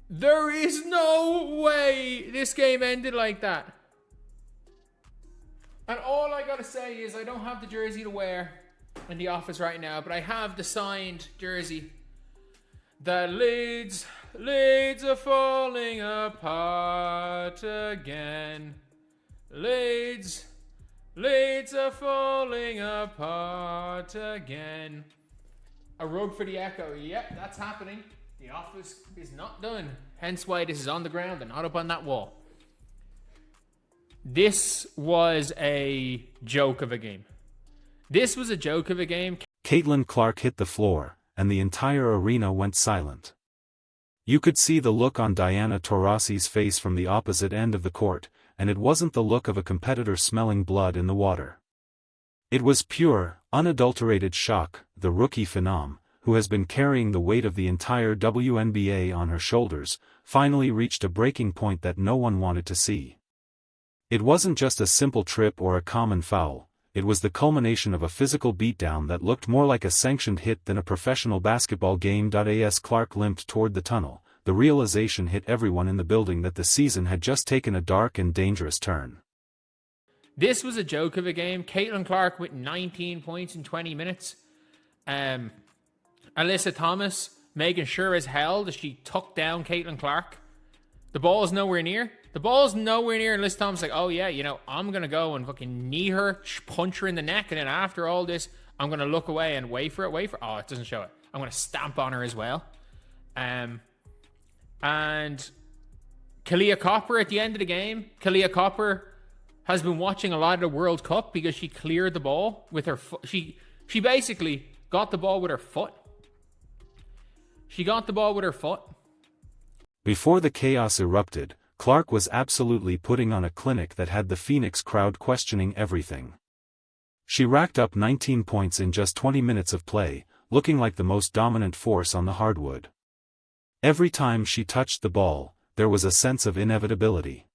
There is no way this game ended like that. And all I gotta say is I don't have the jersey to wear in the office right now, but I have the signed jersey. The Leeds are falling apart again. Leeds are falling apart again. A rug for the Echo. Yep, that's happening. The office is not done. Hence why this is on the ground and not up on that wall. This was a joke of a game. CaitlinClark hit the floor, and the entire arena went silent. You could see the look on Diana Taurasi's face from the opposite end of the court, and it wasn't the look of a competitor smelling blood in the water. It was pure, unadulterated shock. The rookie phenom, who has been carrying the weight of the entire WNBA on her shoulders, finally reached a breaking point that no one wanted to see. It wasn't just a simple trip or a common foul, it was the culmination of a physical beatdown that looked more like a sanctioned hit than a professional basketball game. As Clark limped toward the tunnel, the realization hit everyone in the building that the season had just taken a dark and dangerous turn. This was a joke of a game. CaitlinClark with 19 points in 20 minutes. Alyssa Thomas making sure as hell that she took down CaitlinClark. The ball is nowhere near. And Alyssa Thomas is like, oh yeah, I'm going to go and fucking knee her, punch her in the neck, and then after all this, I'm going to look away and wait for it. Oh, it doesn't show it. I'm going to stamp on her as well. And Kalia Copper at the end of the game. Kalia Copper has been watching a lot of the World Cup because she cleared the ball with her foot. She basically got the ball with her foot. Before the chaos erupted, Clark was absolutely putting on a clinic that had the Phoenix crowd questioning everything. She racked up 19 points in just 20 minutes of play, looking like the most dominant force on the hardwood. Every time she touched the ball, there was a sense of inevitability.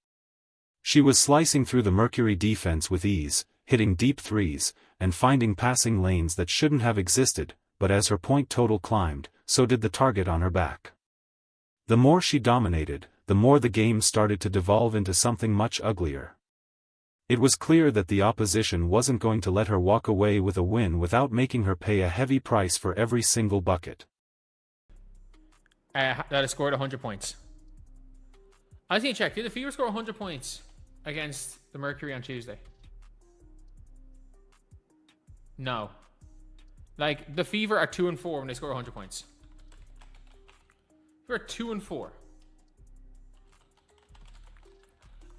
She was slicing through the Mercury defense with ease, hitting deep threes, and finding passing lanes that shouldn't have existed, but as her point total climbed, so did the target on her back. The more she dominated, the more the game started to devolve into something much uglier. It was clear that the opposition wasn't going to let her walk away with a win without making her pay a heavy price for every single bucket. That has scored 100 points. I just need to check. Did the Fever score 100 points against the Mercury on Tuesday? No. Like, the Fever are 2-4 when they score 100 points. We're 2-4.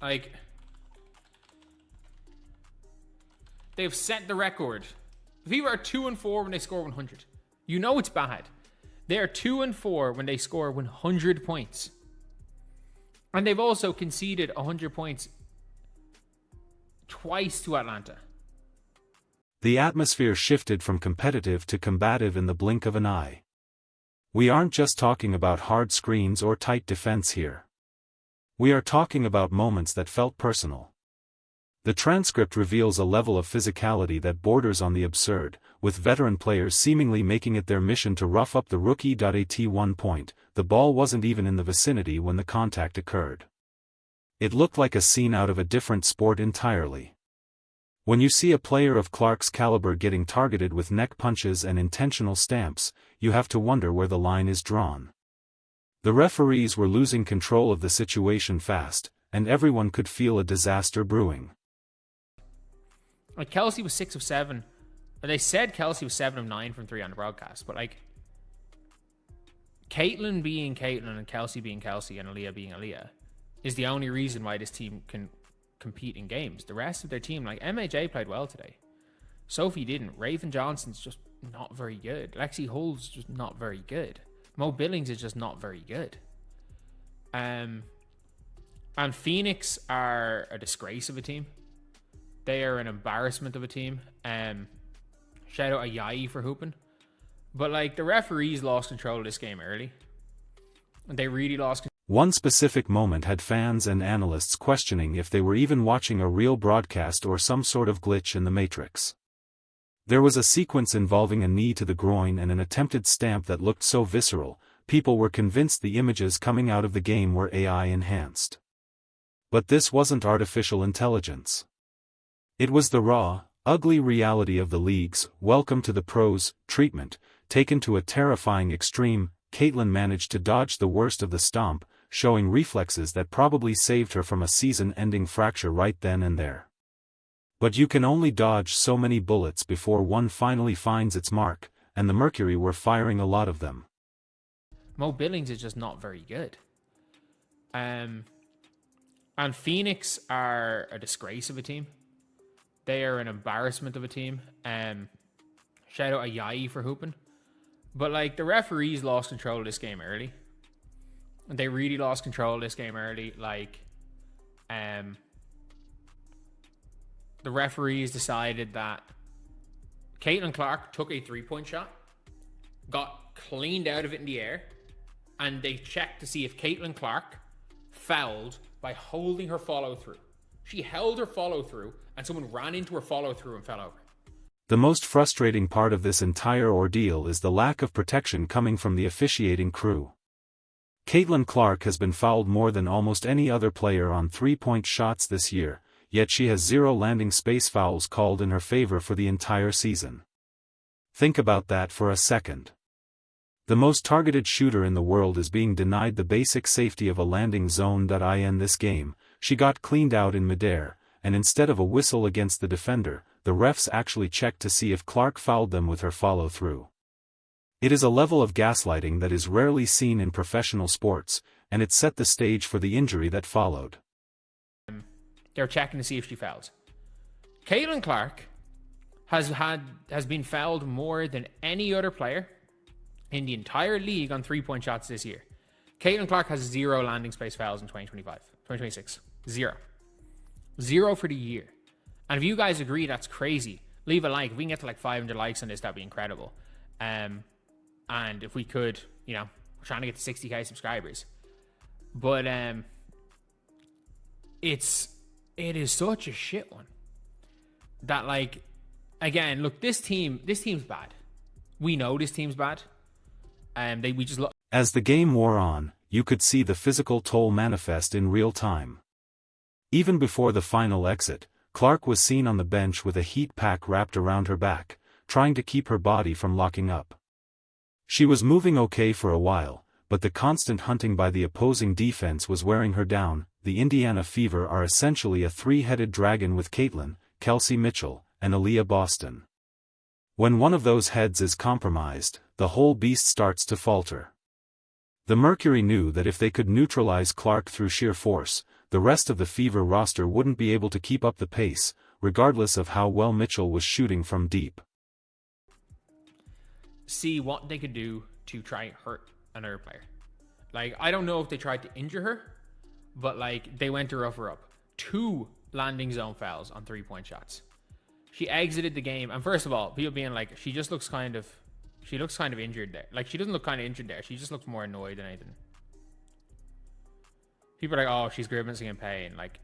Like, they've set the record. The Fever are 2-4 when they score 100. You know it's bad. They are 2-4 when they score 100 points. And they've also conceded 100 points twice to Atlanta. The atmosphere shifted from competitive to combative in the blink of an eye. We aren't just talking about hard screens or tight defense here. We are talking about moments that felt personal. The transcript reveals a level of physicality that borders on the absurd, with veteran players seemingly making it their mission to rough up the rookie. At one point, the ball wasn't even in the vicinity when the contact occurred. It looked like a scene out of a different sport entirely. When you see a player of Clark's caliber getting targeted with neck punches and intentional stamps, you have to wonder where the line is drawn. The referees were losing control of the situation fast, and everyone could feel a disaster brewing. Like, Kelsey was 6 of 7. They said Kelsey was 7 of 9 from 3 on the broadcast, but like, Caitlin being Caitlin and Kelsey being Kelsey and Aaliyah being Aaliyah is the only reason why this team can compete in games. The rest of their team, like MAJ played well today. Sophie didn't. Raven Johnson's just not very good. Lexi Hull's just not very good. Mo Billings is just not very good. And Phoenix are a disgrace of a team. They are an embarrassment of a team. Shout out Ayayi for hooping. But like, the referees lost control of this game early. And they really lost control. One specific moment had fans and analysts questioning if they were even watching a real broadcast or some sort of glitch in the matrix. There was a sequence involving a knee to the groin and an attempted stamp that looked so visceral, people were convinced the images coming out of the game were AI enhanced. But this wasn't artificial intelligence. It was the raw, ugly reality of the league's "welcome to the pros" treatment, taken to a terrifying extreme. Caitlin managed to dodge the worst of the stomp, showing reflexes that probably saved her from a season-ending fracture right then and there. But you can only dodge so many bullets before one finally finds its mark, and the Mercury were firing a lot of them. Mo Billings is just not very good. And Phoenix are a disgrace of a team. They are an embarrassment of a team. Shout out Ayayi for hooping. But like, the referees lost control of this game early. They really lost control of this game early. Like, the referees decided that CaitlinClark took a 3-point shot, got cleaned out of it in the air, and they checked to see if CaitlinClark fouled by holding her follow-through. She held her follow-through, and someone ran into her follow-through and fell over. The most frustrating part of this entire ordeal is the lack of protection coming from the officiating crew. CaitlinClark has been fouled more than almost any other player on 3-point shots this year, yet she has 0 landing space fouls called in her favor for the entire season. Think about that for a second. The most targeted shooter in the world is being denied the basic safety of a landing zone. In this game, she got cleaned out in midair, and instead of a whistle against the defender, the refs actually checked to see if Clark fouled them with her follow-through. It is a level of gaslighting that is rarely seen in professional sports, and it set the stage for the injury that followed. They're checking to see if she fouled. CaitlinClark has been fouled more than any other player in the entire league on 3-point shots this year. CaitlinClark has 0 landing space fouls in 2026. 0 for the year. And if you guys agree that's crazy, leave a like. If we can get to like 500 likes on this, that'd be incredible. And if we could, we're trying to get to 60k subscribers. But it is such a shit one that, like, again, look, this team's bad. We know this team's bad. We just look. As the game wore on, you could see the physical toll manifest in real time. Even before the final exit, Clark was seen on the bench with a heat pack wrapped around her back, trying to keep her body from locking up. She was moving okay for a while, but the constant hunting by the opposing defense was wearing her down. The IndianaFever are essentially a 3-headed dragon with Caitlin, Kelsey Mitchell, and Aaliyah Boston. When one of those heads is compromised, the whole beast starts to falter. The Mercury knew that if they could neutralize Clark through sheer force, the rest of the Fever roster wouldn't be able to keep up the pace, regardless of how well Mitchell was shooting from deep. See what they could do to try and hurt another player. Like, I don't know if they tried to injure her, but like, they went to rough her up. 2 landing zone fouls on 3-point shots. She exited the game, and first of all, people being like, she looks kind of injured there. Like, she doesn't look kind of injured there. She just looks more annoyed than anything. People are like, oh, she's grimacing in pain. Like,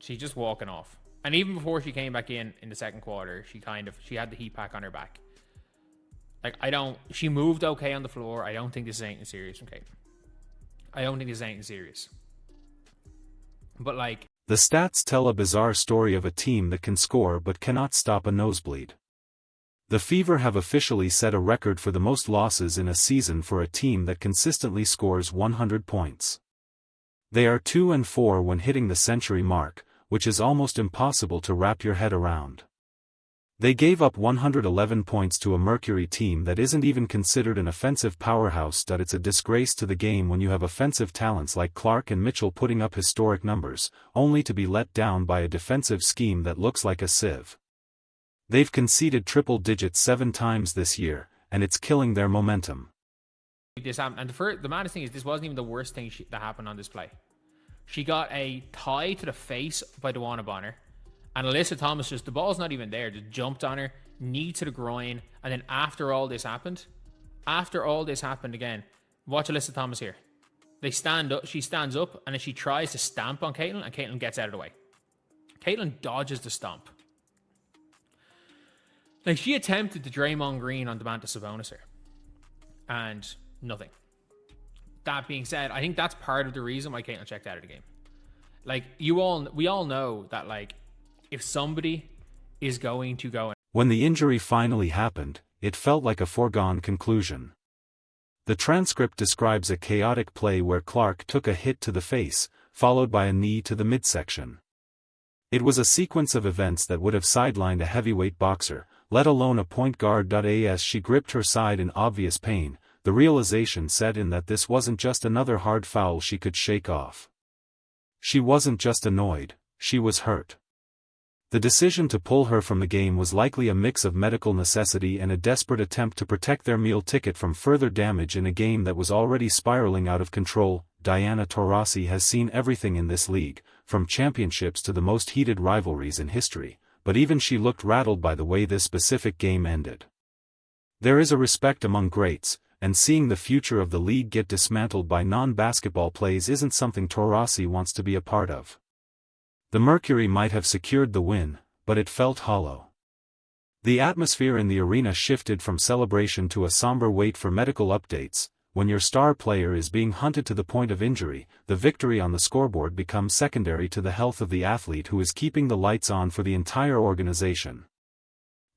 she's just walking off. And even before she came back in the second quarter, she had the heat pack on her back. Like, she moved okay on the floor. I don't think this is anything serious from Caitlin. I don't think this is anything serious. But like, the stats tell a bizarre story of a team that can score but cannot stop a nosebleed. The Fever have officially set a record for the most losses in a season for a team that consistently scores 100 points. They are 2-4 when hitting the century mark, which is almost impossible to wrap your head around. They gave up 111 points to a Mercury team that isn't even considered an offensive powerhouse. It's a disgrace to the game when you have offensive talents like Clark and Mitchell putting up historic numbers, only to be let down by a defensive scheme that looks like a sieve. They've conceded triple digits 7 times this year, and it's killing their momentum. This happened, and the maddest thing is, this wasn't even the worst thing that happened on this play. She got a tie to the face by Dewana Bonner, and Alyssa Thomas the ball's not even there, just jumped on her, knee to the groin, and then after all this happened again, watch Alyssa Thomas here. They stand up, she stands up, and then she tries to stamp on Caitlin, and Caitlin gets out of the way. Caitlin dodges the stomp. Like, she attempted to Draymond Green on Domantas Sabonis here. And Nothing. That being said, I think that's part of the reason why Caitlin checked out of the game. Like, we all know that, like, if somebody is going to go... When the injury finally happened, it felt like a foregone conclusion. The transcript describes a chaotic play where Clark took a hit to the face, followed by a knee to the midsection. It was a sequence of events that would have sidelined a heavyweight boxer, let alone a point guard. As she gripped her side in obvious pain, the realization set in that this wasn't just another hard foul she could shake off. She wasn't just annoyed, she was hurt. The decision to pull her from the game was likely a mix of medical necessity and a desperate attempt to protect their meal ticket from further damage in a game that was already spiraling out of control. Diana Taurasi has seen everything in this league, from championships to the most heated rivalries in history, but even she looked rattled by the way this specific game ended. There is a respect among greats, and seeing the future of the league get dismantled by non-basketball plays isn't something Taurasi wants to be a part of. The Mercury might have secured the win, but it felt hollow. The atmosphere in the arena shifted from celebration to a somber wait for medical updates. When your star player is being hunted to the point of injury, the victory on the scoreboard becomes secondary to the health of the athlete who is keeping the lights on for the entire organization.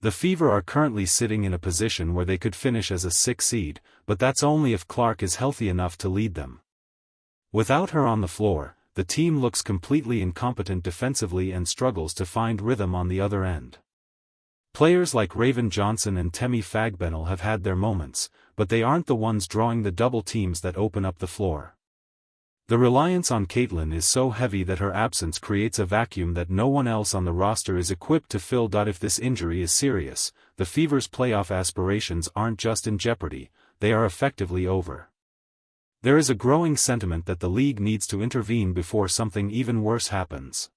The Fever are currently sitting in a position where they could finish as a 6 seed, but that's only if Clark is healthy enough to lead them. Without her on the floor, the team looks completely incompetent defensively and struggles to find rhythm on the other end. Players like Raven Johnson and Temi Fagbenell have had their moments, but they aren't the ones drawing the double teams that open up the floor. The reliance on Caitlin is so heavy that her absence creates a vacuum that no one else on the roster is equipped to fill. If this injury is serious, the Fever's playoff aspirations aren't just in jeopardy, they are effectively over. There is a growing sentiment that the league needs to intervene before something even worse happens.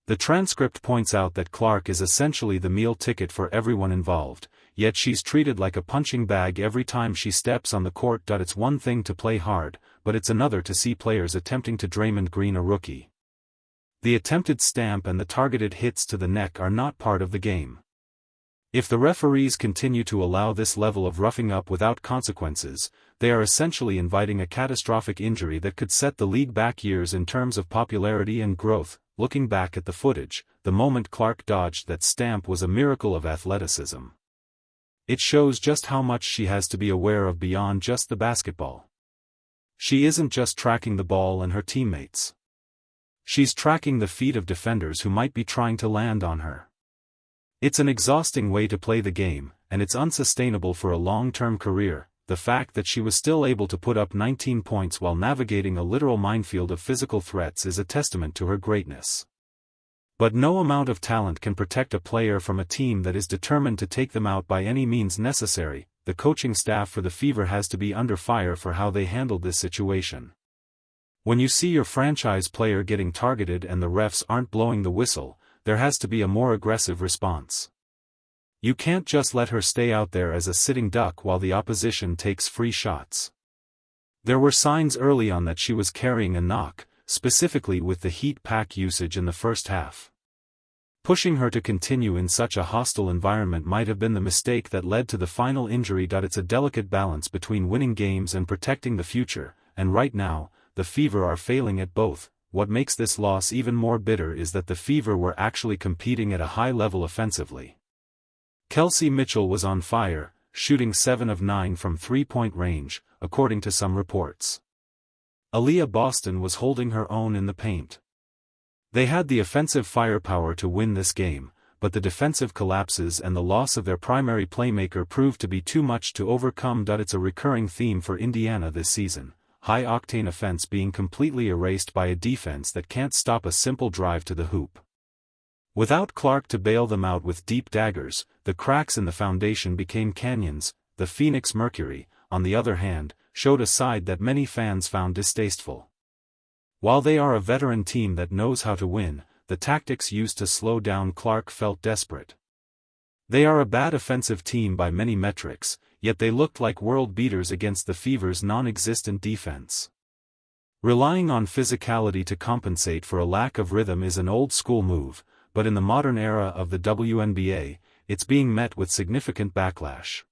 The transcript points out that Clark is essentially the meal ticket for everyone involved, yet she's treated like a punching bag every time she steps on the court. It's one thing to play hard, but it's another to see players attempting to Draymond Green a rookie. The attempted stamp and the targeted hits to the neck are not part of the game. If the referees continue to allow this level of roughing up without consequences, they are essentially inviting a catastrophic injury that could set the league back years in terms of popularity and growth. Looking back at the footage, the moment Clark dodged that stamp was a miracle of athleticism. It shows just how much she has to be aware of beyond just the basketball. She isn't just tracking the ball and her teammates. She's tracking the feet of defenders who might be trying to land on her. It's an exhausting way to play the game, and it's unsustainable for a long-term career. The fact that she was still able to put up 19 points while navigating a literal minefield of physical threats is a testament to her greatness. But no amount of talent can protect a player from a team that is determined to take them out by any means necessary. The coaching staff for the Fever has to be under fire for how they handled this situation. When you see your franchise player getting targeted and the refs aren't blowing the whistle, there has to be a more aggressive response. You can't just let her stay out there as a sitting duck while the opposition takes free shots. There were signs early on that she was carrying a knock, specifically with the heat pack usage in the first half. Pushing her to continue in such a hostile environment might have been the mistake that led to the final injury. It's a delicate balance between winning games and protecting the future, and right now, the Fever are failing at both. What makes this loss even more bitter is that the Fever were actually competing at a high level offensively. Kelsey Mitchell was on fire, shooting 7 of 9 from three-point range, according to some reports. Aaliyah Boston was holding her own in the paint. They had the offensive firepower to win this game, but the defensive collapses and the loss of their primary playmaker proved to be too much to overcome. It's a recurring theme for Indiana this season, high-octane offense being completely erased by a defense that can't stop a simple drive to the hoop. Without Clark to bail them out with deep daggers, the cracks in the foundation became canyons. The Phoenix Mercury, on the other hand, showed a side that many fans found distasteful. While they are a veteran team that knows how to win, the tactics used to slow down Clark felt desperate. They are a bad offensive team by many metrics, yet they looked like world beaters against the Fever's non-existent defense. Relying on physicality to compensate for a lack of rhythm is an old-school move, but in the modern era of the WNBA, it's being met with significant backlash.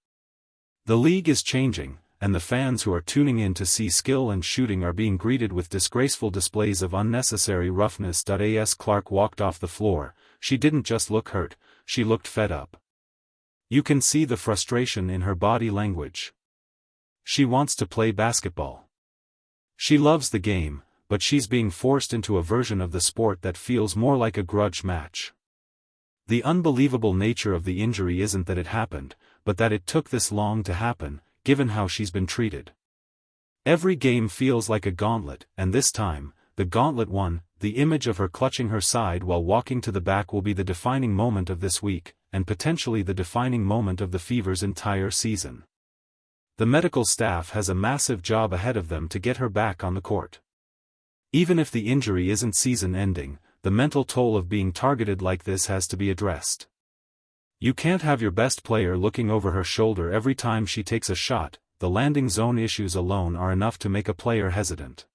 The league is changing, and the fans who are tuning in to see skill and shooting are being greeted with disgraceful displays of unnecessary roughness. As Clark walked off the floor, she didn't just look hurt, she looked fed up. You can see the frustration in her body language. She wants to play basketball. She loves the game, but she's being forced into a version of the sport that feels more like a grudge match. The unbelievable nature of the injury isn't that it happened, but that it took this long to happen, given how she's been treated. Every game feels like a gauntlet, and this time, the gauntlet won. The image of her clutching her side while walking to the back will be the defining moment of this week, and potentially the defining moment of the Fever's entire season. The medical staff has a massive job ahead of them to get her back on the court. Even if the injury isn't season-ending, the mental toll of being targeted like this has to be addressed. You can't have your best player looking over her shoulder every time she takes a shot. The landing zone issues alone are enough to make a player hesitant.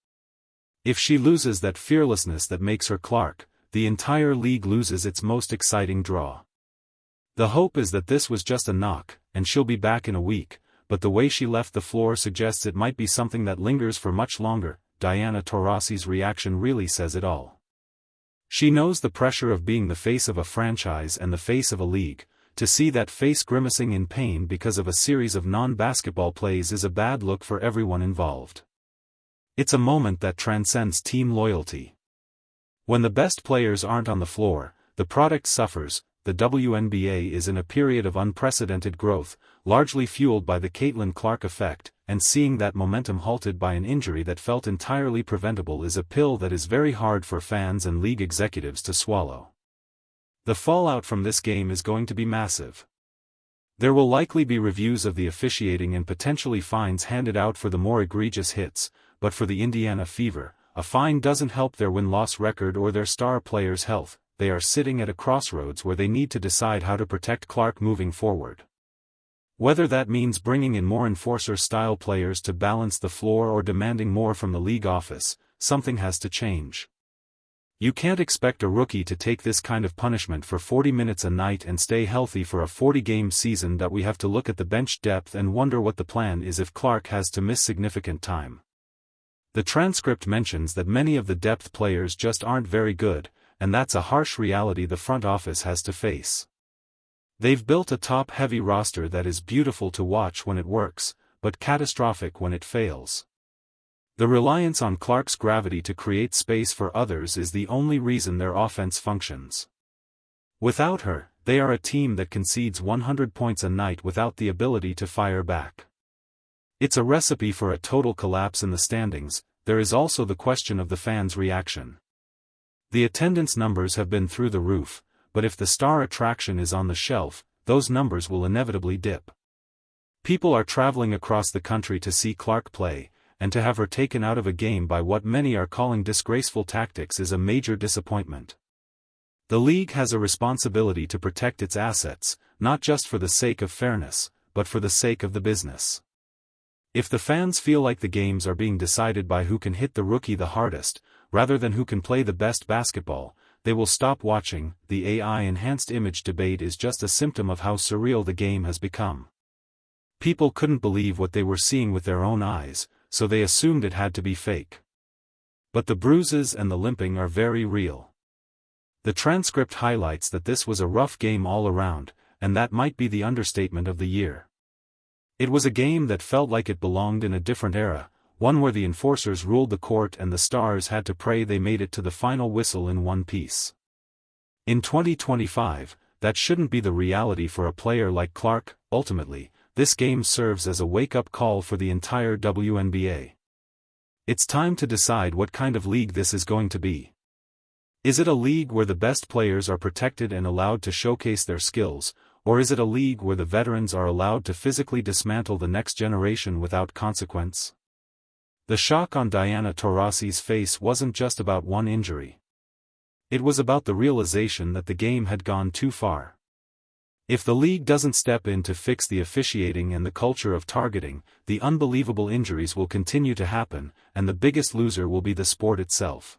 If she loses that fearlessness that makes her Clark, the entire league loses its most exciting draw. The hope is that this was just a knock, and she'll be back in a week, but the way she left the floor suggests it might be something that lingers for much longer. Taurasi's reaction really says it all. She knows the pressure of being the face of a franchise and the face of a league. To see that face grimacing in pain because of a series of non-basketball plays is a bad look for everyone involved. It's a moment that transcends team loyalty. When the best players aren't on the floor, the product suffers. The WNBA is in a period of unprecedented growth, largely fueled by the CaitlinClark effect, and seeing that momentum halted by an injury that felt entirely preventable is a pill that is very hard for fans and league executives to swallow. The fallout from this game is going to be massive. There will likely be reviews of the officiating and potentially fines handed out for the more egregious hits, but for the Indiana Fever, a fine doesn't help their win-loss record or their star players' health. They are sitting at a crossroads where they need to decide how to protect Clark moving forward. Whether that means bringing in more enforcer-style players to balance the floor or demanding more from the league office, something has to change. You can't expect a rookie to take this kind of punishment for 40 minutes a night and stay healthy for a 40-game season. That we have to look at the bench depth and wonder what the plan is if Clark has to miss significant time. The transcript mentions that many of the depth players just aren't very good, and that's a harsh reality the front office has to face. They've built a top-heavy roster that is beautiful to watch when it works, but catastrophic when it fails. The reliance on Clark's gravity to create space for others is the only reason their offense functions. Without her, they are a team that concedes 100 points a night without the ability to fire back. It's a recipe for a total collapse in the standings. There is also the question of the fans' reaction. The attendance numbers have been through the roof, but if the star attraction is on the shelf, those numbers will inevitably dip. People are traveling across the country to see Clark play, and to have her taken out of a game by what many are calling disgraceful tactics is a major disappointment. The league has a responsibility to protect its assets, not just for the sake of fairness, but for the sake of the business. If the fans feel like the games are being decided by who can hit the rookie the hardest, rather than who can play the best basketball, they will stop watching. The AI-enhanced image debate is just a symptom of how surreal the game has become. People couldn't believe what they were seeing with their own eyes, so they assumed it had to be fake. But the bruises and the limping are very real. The transcript highlights that this was a rough game all around, and that might be the understatement of the year. It was a game that felt like it belonged in a different era, one where the enforcers ruled the court and the stars had to pray they made it to the final whistle in one piece. In 2025, that shouldn't be the reality for a player like Clark. Ultimately, this game serves as a wake-up call for the entire WNBA. It's time to decide what kind of league this is going to be. Is it a league where the best players are protected and allowed to showcase their skills, or is it a league where the veterans are allowed to physically dismantle the next generation without consequence? The shock on Taurasi's face wasn't just about one injury. It was about the realization that the game had gone too far. If the league doesn't step in to fix the officiating and the culture of targeting, the unbelievable injuries will continue to happen, and the biggest loser will be the sport itself.